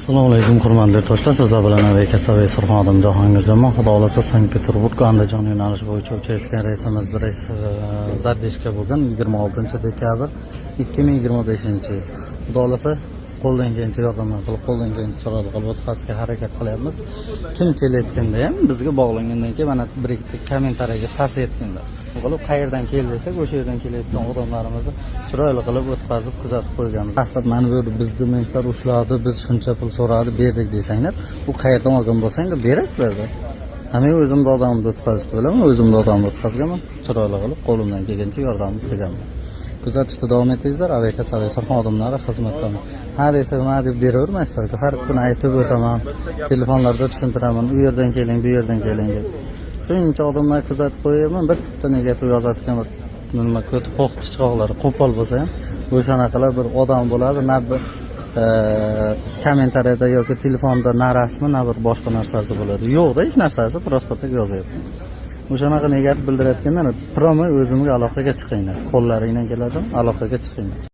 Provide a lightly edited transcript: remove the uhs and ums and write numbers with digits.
Assalomu alaykum hurmatli do'stlar, sizlar bilan Avey Surxondaryo Jahongirjonman. Xudo xolasa Sankt-Peterburg Andijon yo'nalishi bo'yicha uchayotgan reysimiz Zaddishga bugun 26-dekabr 2025-yil. Xudo xolasa qo'ldan kelgancha yordam qilib, qo'ldan kelgancha chiroyli qilib o'tkazishga harakat qilyapmiz. Kim kelayotganda ham bizga bog'langandan keyin mana bir ikkita kommentariyaga sasayotganlar. Qilib qayerdan keldi desak, o'sha yerdan kelayotgan odamlarimizni chiroyli qilib o'tkazib kuzatib qo'yganmiz. Asad mana bu bizni mentlar ushladi, biz shuncha pul so'radi, berdik desanglar, bu qayerdan olgan bo'lsanglar berasizlar-da. Men o'zimni odamimni o'tkazishni bilaman, o'zimni odamimni o'tkazganman, chiroyli qilib qo'limdan kelgancha yordam qilganman. Kuzatishda davom etingizlar. Avey Surxon odamlari xizmatdan. Ha desa, ma deb beravermaysizlar. Har kuni aytib o'taman, telefonlarda tushuntiraman, u yerdan keling, bu yerdan keling deb. Shuncha odamlar kuzatib qo'yaman, bitta negativ yozadigan bir nima ko't qo'qchiqoqlar, qo'pol bo'lsa ham, o'shanaqalar bir odam bo'ladi, na bir kommentariyada yoki telefonda na rasmi, na bir boshqa narsasi bo'ladi. Yo'qda hech narsasi, prosta tak yozyapti. O'shanaqa negativ bildirayotganlar, promoy o'zimga aloqaga chiqinglar. Qo'llaringdan keladi, aloqaga chiqinglar.